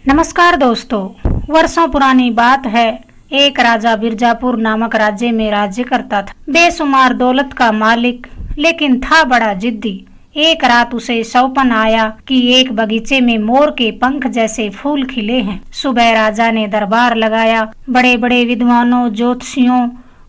नमस्कार दोस्तों, वर्षों पुरानी बात है। एक राजा बिरजापुर नामक राज्य में राज्य करता था। बेशुमार दौलत का मालिक, लेकिन था बड़ा जिद्दी। एक रात उसे सौपन आया कि एक बगीचे में मोर के पंख जैसे फूल खिले हैं। सुबह राजा ने दरबार लगाया। बड़े बड़े विद्वानों, ज्योतिषियों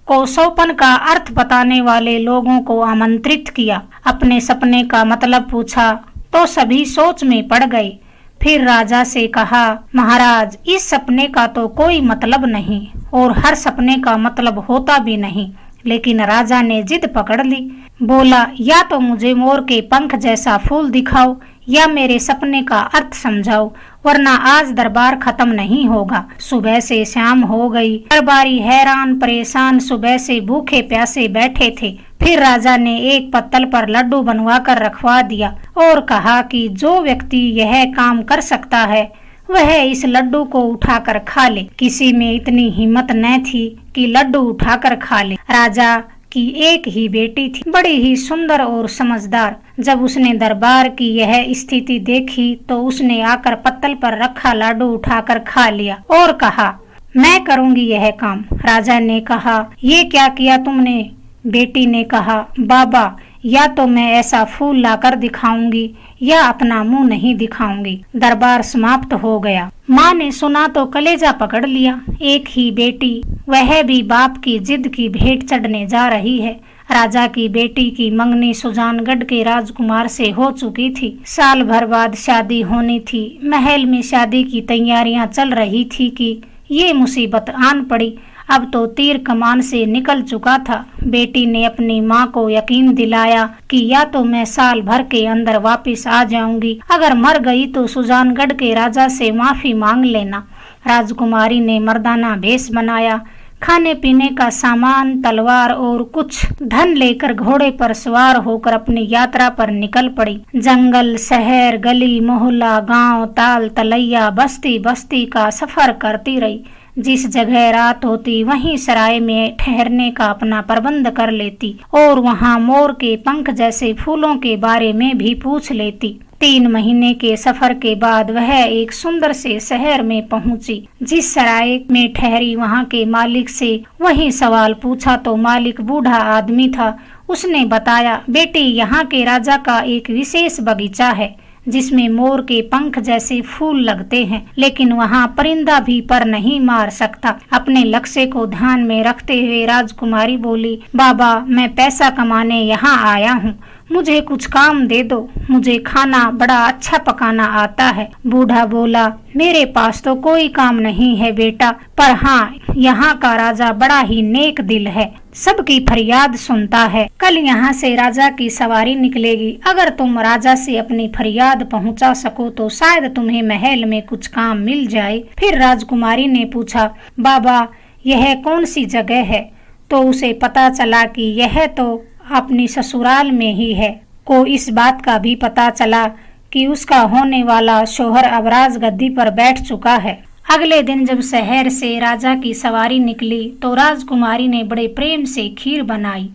को, सौपन का अर्थ बताने वाले लोगों को आमंत्रित किया। अपने सपने का मतलब पूछा तो सभी सोच में पड़ गए। फिर राजा से कहा, महाराज, इस सपने का तो कोई मतलब नहीं और हर सपने का मतलब होता भी नहीं। लेकिन राजा ने जिद पकड़ ली। बोला, या तो मुझे मोर के पंख जैसा फूल दिखाओ या मेरे सपने का अर्थ समझाओ, वरना आज दरबार खत्म नहीं होगा। सुबह से शाम हो गई। दरबारी हैरान परेशान सुबह से भूखे प्यासे बैठे थे। फिर राजा ने एक पत्तल पर लड्डू बनवा कर रखवा दिया और कहा कि जो व्यक्ति यह काम कर सकता है वह इस लड्डू को उठाकर खा ले। किसी में इतनी हिम्मत न थी कि लड्डू उठाकर खा ले। राजा की एक ही बेटी थी, बड़ी ही सुंदर और समझदार। जब उसने दरबार की यह स्थिति देखी तो उसने आकर पत्तल पर रखा लड्डू उठाकर खा लिया और कहा, मैं करूंगी यह काम। राजा ने कहा, ये क्या किया तुमने? बेटी ने कहा, बाबा, या तो मैं ऐसा फूल लाकर दिखाऊंगी या अपना मुंह नहीं दिखाऊंगी। दरबार समाप्त हो गया। माँ ने सुना तो कलेजा पकड़ लिया। एक ही बेटी, वह भी बाप की जिद की भेंट चढ़ने जा रही है। राजा की बेटी की मंगनी सुजानगढ़ के राजकुमार से हो चुकी थी। साल भर बाद शादी होनी थी। महल में शादी की तैयारियां चल रही थी कि ये मुसीबत आन पड़ी। अब तो तीर कमान से निकल चुका था। बेटी ने अपनी माँ को यकीन दिलाया कि या तो मैं साल भर के अंदर वापस आ जाऊंगी, अगर मर गई तो सुजानगढ़ के राजा से माफी मांग लेना। राजकुमारी ने मर्दाना भेष बनाया। खाने पीने का सामान, तलवार और कुछ धन लेकर घोड़े पर सवार होकर अपनी यात्रा पर निकल पड़ी। जंगल, शहर, गली मोहल्ला, गांव, ताल तलैया, बस्ती बस्ती का सफर करती रही। जिस जगह रात होती वहीं सराय में ठहरने का अपना प्रबंध कर लेती और वहां मोर के पंख जैसे फूलों के बारे में भी पूछ लेती। 3 महीने के सफर के बाद वह एक सुंदर से शहर में पहुंची। जिस सराय में ठहरी वहां के मालिक से वही सवाल पूछा तो मालिक बूढ़ा आदमी था। उसने बताया, बेटी, यहाँ के राजा का एक विशेष बगीचा है जिसमें मोर के पंख जैसे फूल लगते हैं, लेकिन वहाँ परिंदा भी पर नहीं मार सकता। अपने लक्ष्य को ध्यान में रखते हुए राजकुमारी बोली, बाबा, मैं पैसा कमाने यहाँ आया हूँ, मुझे कुछ काम दे दो। मुझे खाना बड़ा अच्छा पकाना आता है। बूढ़ा बोला, मेरे पास तो कोई काम नहीं है बेटा, पर हाँ, यहाँ का राजा बड़ा ही नेक दिल है, सबकी फरियाद सुनता है। कल यहाँ से राजा की सवारी निकलेगी। अगर तुम राजा से अपनी फरियाद पहुँचा सको तो शायद तुम्हें महल में कुछ काम मिल जाए। फिर राजकुमारी ने पूछा, बाबा, यह कौन सी जगह है? तो उसे पता चला कि यह तो अपनी ससुराल में ही है। को इस बात का भी पता चला कि उसका होने वाला शौहर अब राजगद्दी पर बैठ चुका है। अगले दिन जब शहर से राजा की सवारी निकली तो राजकुमारी ने बड़े प्रेम से खीर बनाई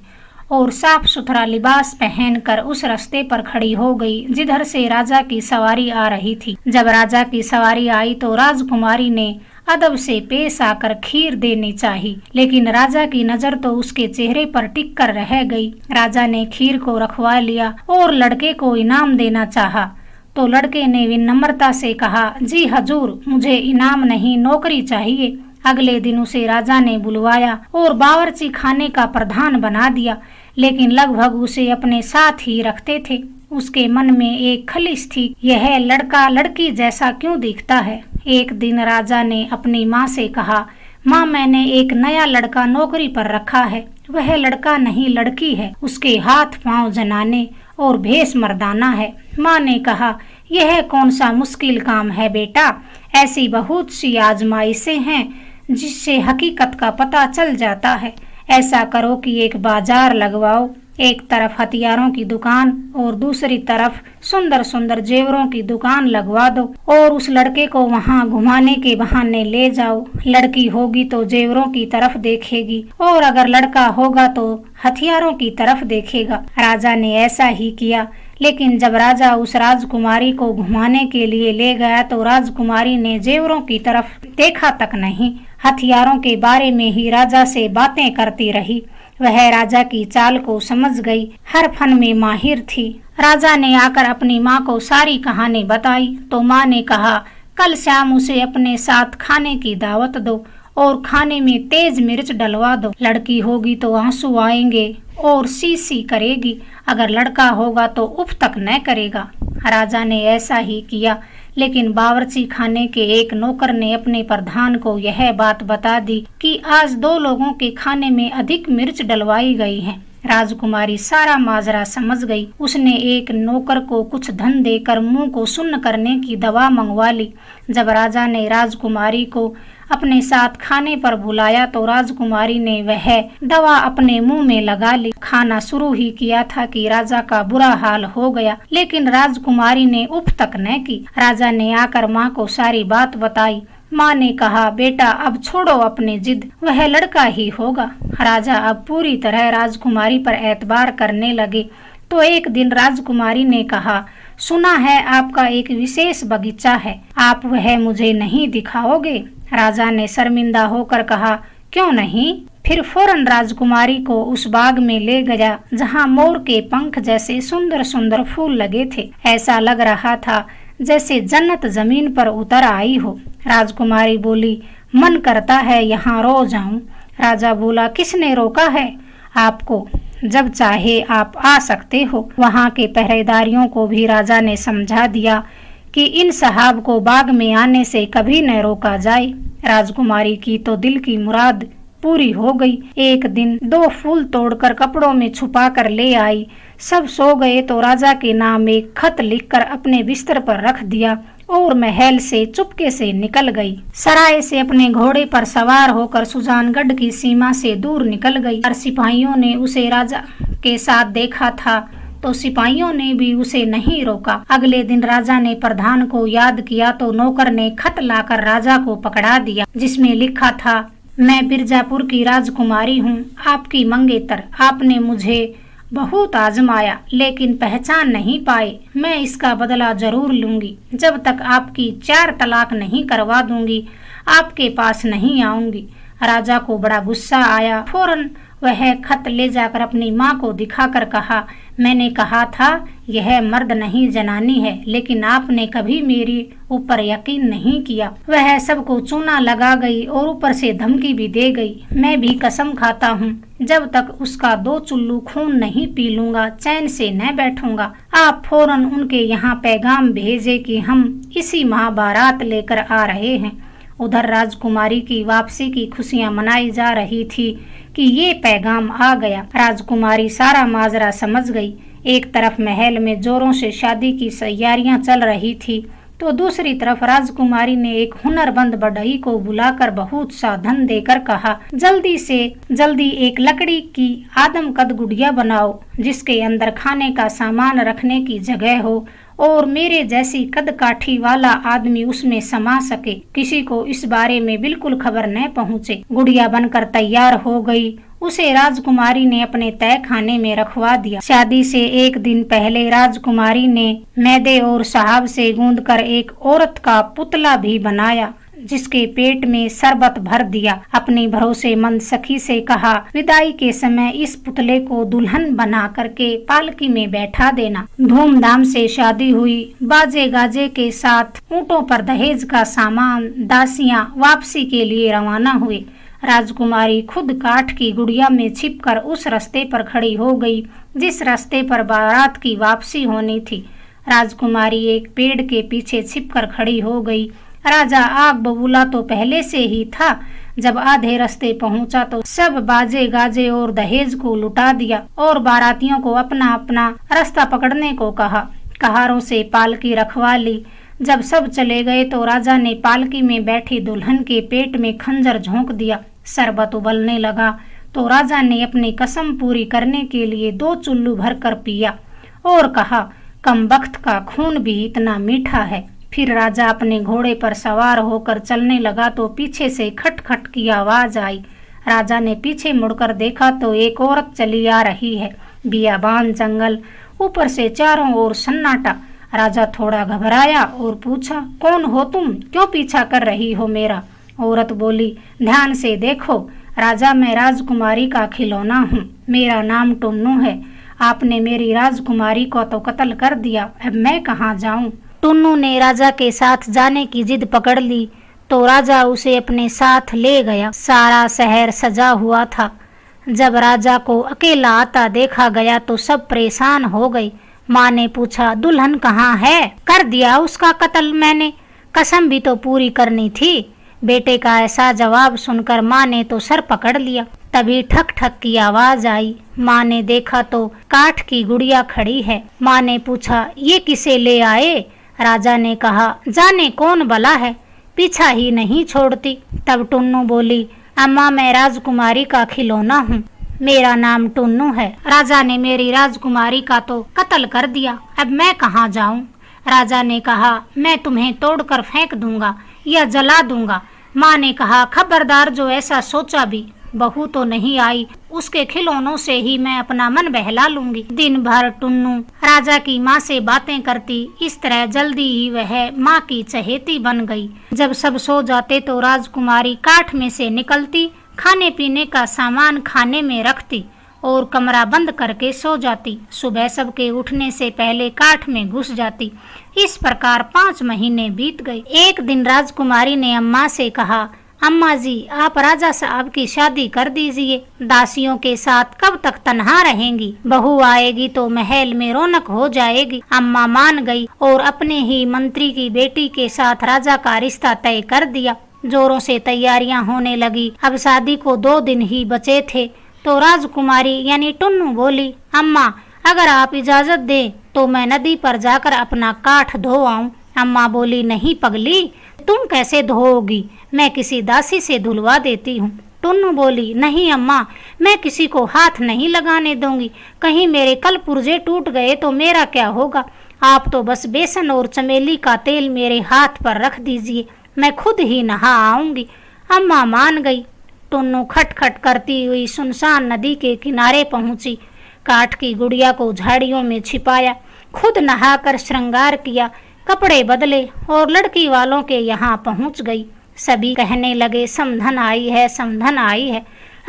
और साफ सुथरा लिबास पहनकर उस रास्ते पर खड़ी हो गई जिधर से राजा की सवारी आ रही थी। जब राजा की सवारी आई तो राजकुमारी ने अदब से पेश आकर खीर देनी चाहिए, लेकिन राजा की नजर तो उसके चेहरे पर टिक कर रह गई। राजा ने खीर को रखवा लिया और लड़के को इनाम देना चाहा तो लड़के ने विनम्रता से कहा, जी हजूर, मुझे इनाम नहीं, नौकरी चाहिए। अगले दिन उसे राजा ने बुलवाया और बावर्ची खाने का प्रधान बना दिया, लेकिन लगभग उसे अपने साथ ही रखते थे। उसके मन में एक खलिश थी, यह लड़का लड़की जैसा क्यों दिखता है। एक दिन राजा ने अपनी माँ से कहा, माँ, मैंने एक नया लड़का नौकरी पर रखा है। वह लड़का नहीं, लड़की है। उसके हाथ पांव जनाने और भेष मर्दाना है। माँ ने कहा, यह कौन सा मुश्किल काम है बेटा, ऐसी बहुत सी आजमाइशें हैं जिससे हकीकत का पता चल जाता है। ऐसा करो कि एक बाजार लगवाओ, एक तरफ हथियारों की दुकान और दूसरी तरफ सुंदर सुंदर जेवरों की दुकान लगवा दो और उस लड़के को वहां घुमाने के बहाने ले जाओ। लड़की होगी तो जेवरों की तरफ देखेगी और अगर लड़का होगा तो हथियारों की तरफ देखेगा। राजा ने ऐसा ही किया, लेकिन जब राजा उस राजकुमारी को घुमाने के लिए ले गया तो राजकुमारी ने जेवरों की तरफ देखा तक नहीं, हथियारों के बारे में ही राजा से बातें करती रही। वह राजा की चाल को समझ गई, हर फन में माहिर थी। राजा ने आकर अपनी माँ को सारी कहानी बताई तो माँ ने कहा, कल शाम उसे अपने साथ खाने की दावत दो और खाने में तेज मिर्च डलवा दो। लड़की होगी तो आंसू आएंगे और सी सी करेगी, अगर लड़का होगा तो उफ तक न करेगा। राजा ने ऐसा ही किया, लेकिन बावर्ची खाने के एक नौकर ने अपने प्रधान को यह बात बता दी कि आज 2 लोगों के खाने में अधिक मिर्च डलवाई गई है। राजकुमारी सारा माजरा समझ गई। उसने एक नौकर को कुछ धन देकर मुंह को सुन्न करने की दवा मंगवा ली। जब राजा ने राजकुमारी को अपने साथ खाने पर बुलाया तो राजकुमारी ने वह दवा अपने मुंह में लगा ली। खाना शुरू ही किया था कि राजा का बुरा हाल हो गया, लेकिन राजकुमारी ने उफ तक न की। राजा ने आकर माँ को सारी बात बताई। माँ ने कहा, बेटा अब छोड़ो अपनी जिद, वह लड़का ही होगा। राजा अब पूरी तरह राजकुमारी पर एतबार करने लगे। तो एक दिन राजकुमारी ने कहा, सुना है आपका एक विशेष बगीचा है, आप वह मुझे नहीं दिखाओगे? राजा ने शर्मिंदा होकर कहा, क्यों नहीं? फिर फौरन राजकुमारी को उस बाग में ले गया जहाँ मोर के पंख जैसे सुंदर सुंदर फूल लगे थे। ऐसा लग रहा था जैसे जन्नत जमीन पर उतर आई हो। राजकुमारी बोली, मन करता है यहाँ रोज आऊं। राजा बोला, किसने रोका है आपको? जब चाहे आप आ सकते हो। वहाँ के पहरेदारियों को भी राजा ने समझा दिया कि इन साहब को बाग में आने से कभी न रोका जाए। राजकुमारी की तो दिल की मुराद पूरी हो गई। एक दिन 2 फूल तोड़कर कपड़ों में छुपा कर ले आई। सब सो गए तो राजा के नाम एक खत लिखकर अपने बिस्तर पर रख दिया और महल से चुपके से निकल गई। सराय से अपने घोड़े पर सवार होकर सुजानगढ़ की सीमा से दूर निकल गई। और सिपाहियों ने उसे राजा के साथ देखा था तो सिपाहियों ने भी उसे नहीं रोका। अगले दिन राजा ने प्रधान को याद किया तो नौकर ने खत लाकर राजा को पकड़ा दिया, जिसमें लिखा था, मैं बिरजापुर की राजकुमारी हूँ, आपकी मंगेतर। आपने मुझे बहुत आजमाया लेकिन पहचान नहीं पाए। मैं इसका बदला जरूर लूंगी। जब तक आपकी 4 तलाक नहीं करवा दूंगी आपके पास नहीं आऊंगी। राजा को बड़ा गुस्सा आया। फौरन वह खत ले जाकर अपनी माँ को दिखाकर कहा, मैंने कहा था यह मर्द नहीं जनानी है, लेकिन आपने कभी मेरी ऊपर यकीन नहीं किया। वह सबको चूना लगा गई और ऊपर से धमकी भी दे गई। मैं भी कसम खाता हूँ, जब तक उसका 2 चुल्लू खून नहीं पी लूंगा चैन से न बैठूंगा। आप फौरन उनके यहाँ पैगाम भेजे कि हम इसी माह बारात लेकर आ रहे हैं। उधर राजकुमारी की वापसी की खुशियां मनाई जा रही थी कि ये पैगाम आ गया। राजकुमारी सारा माजरा समझ गई। एक तरफ महल में जोरों से शादी की तैयारियां चल रही थी तो दूसरी तरफ राजकुमारी ने एक हुनरमंद बढ़ई को बुलाकर बहुत सा धन देकर कहा, जल्दी से जल्दी एक लकड़ी की आदमकद गुड़िया बनाओ जिसके अंदर खाने का सामान रखने की जगह हो और मेरे जैसी कद काठी वाला आदमी उसमें समा सके। किसी को इस बारे में बिल्कुल खबर न पहुँचे। गुड़िया बनकर तैयार हो गई। उसे राजकुमारी ने अपने तय खाने में रखवा दिया। शादी से एक दिन पहले राजकुमारी ने मैदे और शहाब से गूंदकर एक औरत का पुतला भी बनाया जिसके पेट में शरबत भर दिया। अपनी भरोसेमंद सखी से कहा, विदाई के समय इस पुतले को दुल्हन बना करके पालकी में बैठा देना। धूमधाम से शादी हुई। बाजे गाजे के साथ ऊंटों पर दहेज का सामान, दासियां वापसी के लिए रवाना हुए। राजकुमारी खुद काठ की गुड़िया में छिपकर उस रास्ते पर खड़ी हो गई जिस रास्ते पर बारात की वापसी होनी थी। राजकुमारी एक पेड़ के पीछे छिपकर खड़ी हो गई। राजा आग बबूला तो पहले से ही था। जब आधे रास्ते पहुंचा तो सब बाजे गाजे और दहेज को लुटा दिया और बारातियों को अपना अपना रास्ता पकड़ने को कहा। कहारों से पालकी रखवा ली। जब सब चले गए तो राजा ने पालकी में बैठी दुल्हन के पेट में खंजर झोंक दिया। शरबत उबलने लगा तो राजा ने अपनी कसम पूरी करने के लिए 2 चुल्लू भरकर पिया और कहा, कमबख्त का खून भी इतना मीठा है। फिर राजा अपने घोड़े पर सवार होकर चलने लगा तो पीछे से खटखट की आवाज आई। राजा ने पीछे मुड़कर देखा तो एक औरत चली आ रही है। बियाबान जंगल ऊपर से चारों ओर सन्नाटा। राजा थोड़ा घबराया और पूछा, कौन हो तुम? क्यों पीछा कर रही हो मेरा? औरत बोली, ध्यान से देखो राजा, मैं राजकुमारी का खिलौना हूँ। मेरा नाम टुन्नू है। आपने मेरी राजकुमारी को तो कत्ल कर दिया, अब मैं कहाँ जाऊँ? टुन्नू ने राजा के साथ जाने की जिद पकड़ ली तो राजा उसे अपने साथ ले गया। सारा शहर सजा हुआ था। जब राजा को अकेला आता देखा गया तो सब परेशान हो गए। माँ ने पूछा, दुल्हन कहाँ है? कर दिया उसका कत्ल मैंने, कसम भी तो पूरी करनी थी। बेटे का ऐसा जवाब सुनकर माँ ने तो सर पकड़ लिया। तभी ठक ठक की आवाज आई। माँ ने देखा तो काठ की गुड़िया खड़ी है। माँ ने पूछा, ये किसे ले आए? राजा ने कहा, जाने कौन भला है, पीछा ही नहीं छोड़ती। तब टुन्नू बोली, अम्मा मैं राजकुमारी का खिलौना हूँ, मेरा नाम टुन्नू है। राजा ने मेरी राजकुमारी का तो कत्ल कर दिया, अब मैं कहाँ जाऊँ? राजा ने कहा, मैं तुम्हें तोड़कर फेंक दूंगा या जला दूंगा। माँ ने कहा, खबरदार, जो ऐसा सोचा भी, बहू तो नहीं आई, उसके खिलौनों से ही मैं अपना मन बहला लूंगी। दिन भर टुन्नू राजा की माँ से बातें करती। इस तरह जल्दी ही वह माँ की चहेती बन गई। जब सब सो जाते तो राजकुमारी काठ में से निकलती, खाने पीने का सामान खाने में रखती और कमरा बंद करके सो जाती। सुबह सबके उठने से पहले काठ में घुस जाती। इस प्रकार 5 महीने बीत गए। एक दिन राजकुमारी ने अम्मा से कहा, अम्मा जी, आप राजा साहब की शादी कर दीजिए। दासियों के साथ कब तक तन्हा रहेंगी? बहू आएगी तो महल में रौनक हो जाएगी। अम्मा मान गई और अपने ही मंत्री की बेटी के साथ राजा का रिश्ता तय कर दिया। जोरों से तैयारियां होने लगी। अब शादी को 2 दिन ही बचे थे तो राजकुमारी यानी टुन्नू बोली, अम्मा अगर आप इजाजत दें तो मैं नदी पर जाकर अपना काठ धो आऊं। अम्मा बोली, नहीं पगली, तुम कैसे धोओगी? मैं किसी दासी से धुलवा देती हूँ। टुन्नू बोली, नहीं अम्मा, मैं किसी को हाथ नहीं लगाने दूंगी। कहीं मेरे कल पुर्जे टूट गए तो मेरा क्या होगा? आप तो बस बेसन और चमेली का तेल मेरे हाथ पर रख दीजिए, मैं खुद ही नहा आऊंगी। अम्मा मान गई। टुन्नू खटखट करती हुई सुनसान नदी के किनारे पहुंची। काठ की गुड़िया को झाड़ियों में छिपाया, खुद नहाकर श्रृंगार किया, कपड़े बदले और लड़की वालों के यहाँ पहुंच गई। सभी कहने लगे, समधन आई है, समधन आई है।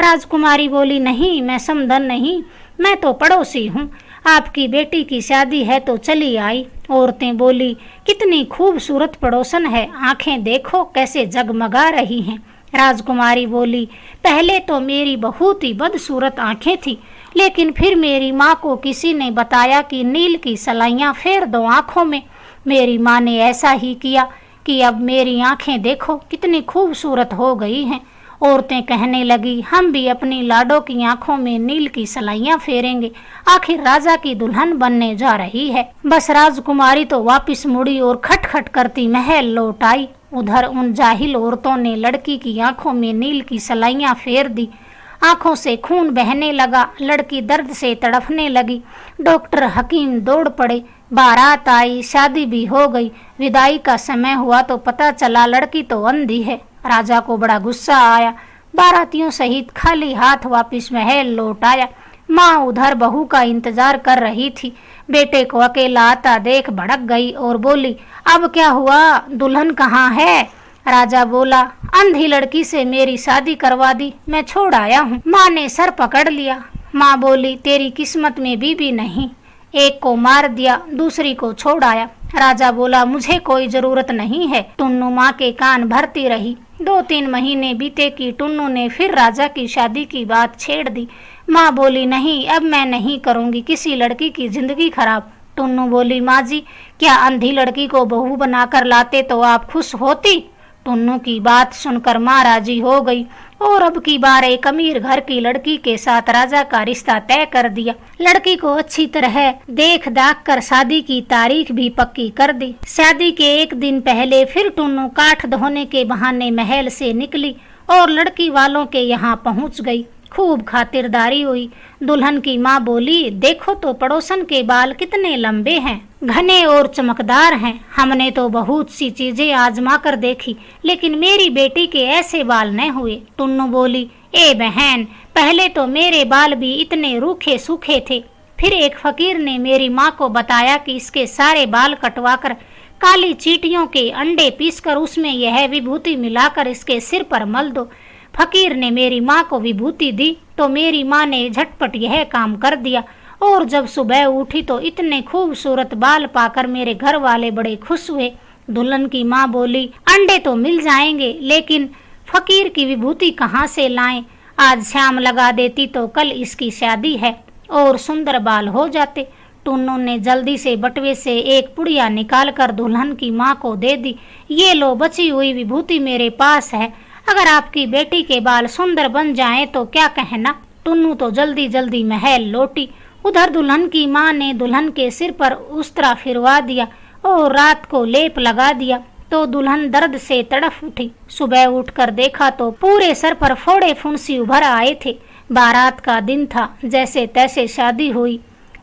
राजकुमारी बोली, नहीं, मैं समधन नहीं, मैं तो पड़ोसी हूँ। आपकी बेटी की शादी है तो चली आई। औरतें बोली, कितनी खूबसूरत पड़ोसन है, आंखें देखो कैसे जगमगा रही हैं। राजकुमारी बोली, पहले तो मेरी बहुत ही बदसूरत आंखें थी, लेकिन फिर मेरी माँ को किसी ने बताया कि नील की सलाइयाँ फेर दो आँखों में। मेरी माँ ने ऐसा ही किया कि अब मेरी आंखें देखो कितनी खूबसूरत हो गई हैं। औरतें कहने लगी, हम भी अपनी लाडो की आंखों में नील की सलाइयाँ फेरेंगे, आखिर राजा की दुल्हन बनने जा रही है। बस राजकुमारी तो वापस मुड़ी और खटखट करती महल लौट आई। उधर उन जाहिल औरतों ने लड़की की आंखों में नील की सलाइयाँ फेर दी। आंखों से खून बहने लगा। लड़की दर्द से तड़फने लगी। डॉक्टर हकीम दौड़ पड़े। बारात आई, शादी भी हो गई। विदाई का समय हुआ तो पता चला लड़की तो अंधी है। राजा को बड़ा गुस्सा आया। बारातियों सहित खाली हाथ वापिस महल लौट आया। माँ उधर बहू का इंतजार कर रही थी। बेटे को अकेला आता देख भड़क गई और बोली, अब क्या हुआ, दुल्हन कहाँ है? राजा बोला, अंधी लड़की से मेरी शादी करवा दी, मैं छोड़ आया हूँ। माँ ने सर पकड़ लिया। माँ बोली, तेरी किस्मत में बीबी नहीं, एक को मार दिया, दूसरी को छोड़ आया। राजा बोला, मुझे कोई जरूरत नहीं है। टुन्नू माँ के कान भरती रही। 2-3 महीने बीते कि टुन्नू ने फिर राजा की शादी की बात छेड़ दी। माँ बोली, नहीं, अब मैं नहीं करूँगी किसी लड़की की जिंदगी खराब। टुन्नू बोली, माँ जी, क्या अंधी लड़की को बहू बनाकर लाते तो आप खुश होती? टुन्नू की बात सुनकर माँ राजी हो गई और अब की बार एक अमीर घर की लड़की के साथ राजा का रिश्ता तय कर दिया। लड़की को अच्छी तरह देख दाख कर शादी की तारीख भी पक्की कर दी। शादी के 1 दिन पहले फिर टुन्नू काठ धोने के बहाने महल से निकली और लड़की वालों के यहाँ पहुँच गई। खूब खातिरदारी हुई। दुल्हन की माँ बोली, देखो तो पड़ोसन के बाल कितने लंबे हैं, घने और चमकदार हैं। हमने तो बहुत सी चीजें आजमा कर देखी, लेकिन मेरी बेटी के ऐसे बाल न हुए। टुन्नू बोली, ए बहन, पहले तो मेरे बाल भी इतने रूखे सूखे थे, फिर एक फकीर ने मेरी माँ को बताया कि इसके सारे बाल कटवाकर काली चींटियों के अंडे पीसकर उसमें यह विभूति मिलाकर इसके सिर पर मल दो। फकीर ने मेरी माँ को विभूति दी तो मेरी माँ ने झटपट यह काम कर दिया और जब सुबह उठी तो इतने खूबसूरत बाल पाकर मेरे घर वाले बड़े खुश हुए। दुल्हन की माँ बोली, अंडे तो मिल जाएंगे लेकिन फकीर की विभूति कहाँ से लाएं? आज शाम लगा देती तो कल इसकी शादी है और सुंदर बाल हो जाते। टुन्नू ने जल्दी से बटुए से एक पुड़िया निकालकर दुल्हन की माँ को दे दी। ये लो, बची हुई विभूति मेरे पास है, अगर आपकी बेटी के बाल सुंदर बन जाएं तो क्या कहना। टुन्नू तो जल्दी जल्दी महल लौटी। उधर दुल्हन की माँ ने दुल्हन के सिर पर उस्तरा फिरवा दिया और रात को लेप लगा दिया तो दुल्हन दर्द से तड़फ उठी। सुबह उठकर देखा तो पूरे सर पर फोड़े फुंसी उभर आए थे। बारात का दिन था, जैसे तैसे शादी हुई।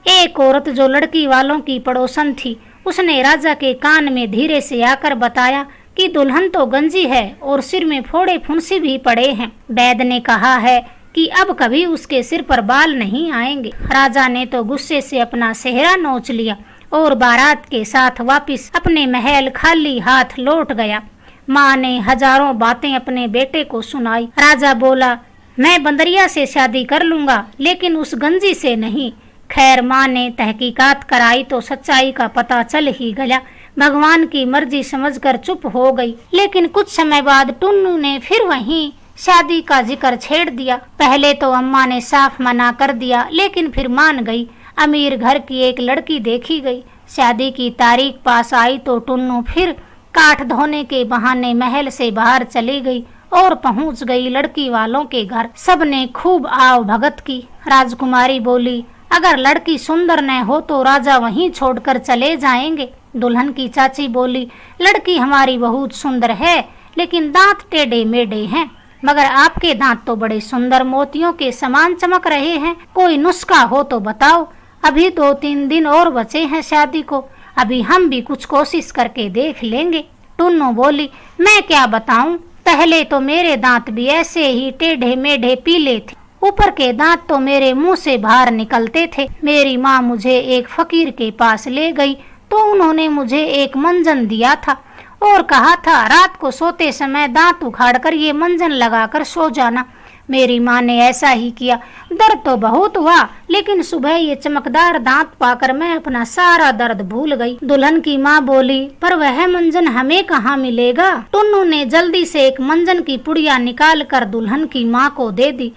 एक औरत जो लड़की वालों की पड़ोसन थी, उसने राजा के कान में धीरे से आकर बताया कि दुल्हन तो गंजी है और सिर में फोड़े फुंसी भी पड़े हैं। वैद ने कहा है कि अब कभी उसके सिर पर बाल नहीं आएंगे। राजा ने तो गुस्से से अपना सेहरा नोच लिया और बारात के साथ वापिस अपने महल खाली हाथ लौट गया। माँ ने हजारों बातें अपने बेटे को सुनाई। राजा बोला, मैं बंदरिया से शादी कर लूंगा लेकिन उस गंजी से नहीं। खैर, माँ ने तहकीकात कराई तो सच्चाई का पता चल ही गया। भगवान की मर्जी समझकर चुप हो गई। लेकिन कुछ समय बाद टुन्नू ने फिर वहीं शादी का जिक्र छेड़ दिया। पहले तो अम्मा ने साफ मना कर दिया लेकिन फिर मान गई। अमीर घर की एक लड़की देखी गई। शादी की तारीख पास आई तो टुन्नू फिर काठ धोने के बहाने महल से बाहर चली गई और पहुंच गई लड़की वालों के घर। सबने खूब आव भगत की। राजकुमारी बोली, अगर लड़की सुंदर न हो तो राजा वहीं छोड़कर चले जाएंगे। दुल्हन की चाची बोली, लड़की हमारी बहुत सुंदर है लेकिन दांत टेढ़े मेढ़े हैं, मगर आपके दांत तो बड़े सुंदर मोतियों के समान चमक रहे हैं। कोई नुस्खा हो तो बताओ। अभी 2-3 दिन और बचे हैं शादी को, अभी हम भी कुछ कोशिश करके देख लेंगे। टुन्नू बोली, मैं क्या बताऊं, पहले तो मेरे दांत भी ऐसे ही टेढ़े मेढ़े पीले थे, ऊपर के दांत तो मेरे मुंह से बाहर निकलते थे। मेरी माँ मुझे एक फकीर के पास ले गई तो उन्होंने मुझे एक मंजन दिया था और कहा था रात को सोते समय दांत उखाड़कर ये मंजन लगाकर सो जाना। मेरी माँ ने ऐसा ही किया। दर्द तो बहुत हुआ लेकिन सुबह ये चमकदार दांत पाकर मैं अपना सारा दर्द भूल गई। दुल्हन की माँ बोली, पर वह मंजन हमें कहाँ मिलेगा। टुन्नू ने जल्दी से एक मंजन की पुड़िया निकाल कर दुल्हन की माँ को दे दी।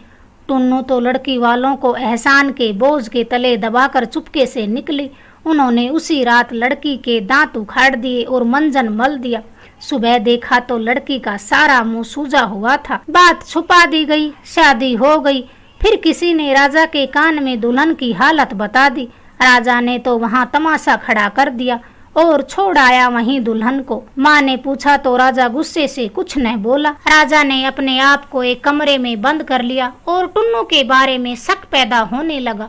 टुन्नू तो लड़की वालों को एहसान के बोझ के तले दबाकर चुपके से निकली। उन्होंने उसी रात लड़की के दांत उखाड़ दिए और मंजन मल दिया। सुबह देखा तो लड़की का सारा मुंह सूजा हुआ था। बात छुपा दी गई, शादी हो गई। फिर किसी ने राजा के कान में दुल्हन की हालत बता दी। राजा ने तो वहां तमाशा खड़ा कर दिया और छोड़ आया वहीं दुल्हन को। माँ ने पूछा तो राजा गुस्से से कुछ न बोला। राजा ने अपने आप को एक कमरे में बंद कर लिया और टुन्नू के बारे में शक पैदा होने लगा।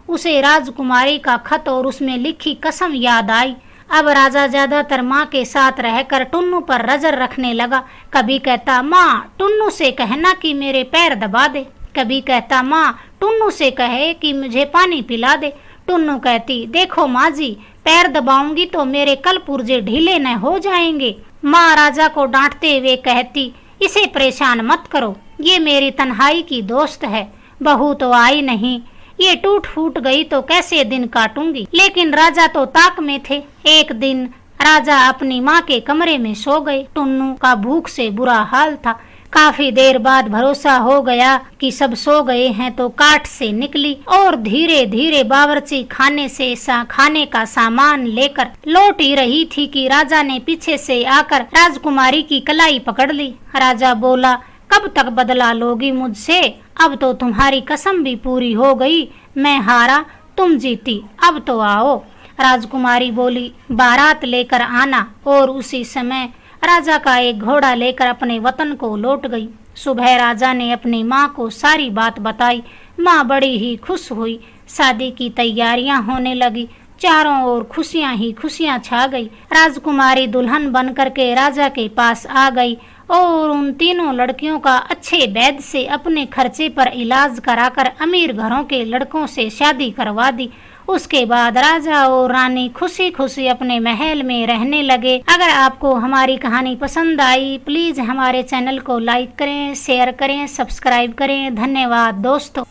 उसे राजकुमारी का खत और उसमें लिखी कसम याद आई। अब राजा ज्यादातर माँ के साथ रहकर टुन्नू पर नजर रखने लगा। कभी कहता, माँ टुन्नू से कहना कि मेरे पैर दबा दे। कभी कहता, माँ टुन्नू से कहे कि मुझे पानी पिला दे। टुन्नू कहती, देखो माँ जी, पैर दबाऊंगी तो मेरे कल पुर्जे ढीले न हो जाएंगे। माँ राजा को डांटते हुए कहती, इसे परेशान मत करो, ये मेरी तन्हाई की दोस्त है, बहू तो आई नहीं, ये टूट फूट गई तो कैसे दिन काटूंगी। लेकिन राजा तो ताक में थे। एक दिन राजा अपनी माँ के कमरे में सो गए। टुन्नू का भूख से बुरा हाल था। काफी देर बाद भरोसा हो गया कि सब सो गए हैं तो काठ से निकली और धीरे धीरे बावर्ची खाने से खाने का सामान लेकर लौट ही रही थी कि राजा ने पीछे से आकर राजकुमारी की कलाई पकड़ ली। राजा बोला, कब तक बदला लोगी मुझसे? अब तो तुम्हारी कसम भी पूरी हो गई। मैं हारा, तुम जीती, अब तो आओ। राजकुमारी बोली, बारात लेकर आना। और उसी समय राजा का एक घोड़ा लेकर अपने वतन को लौट गई। सुबह राजा ने अपनी माँ को सारी बात बताई। माँ बड़ी ही खुश हुई। शादी की तैयारियां होने लगी। चारों ओर खुशियां ही खुशियां छा गई। राजकुमारी दुल्हन बनकर के राजा के पास आ गई और उन तीनों लड़कियों का अच्छे वैद्य से अपने खर्चे पर इलाज कराकर अमीर घरों के लड़कों से शादी करवा दी उसके बाद राजा और रानी खुशी खुशी अपने महल में रहने लगे। अगर आपको हमारी कहानी पसंद आई प्लीज हमारे चैनल को लाइक करें, शेयर करें, सब्सक्राइब करें। धन्यवाद दोस्तों।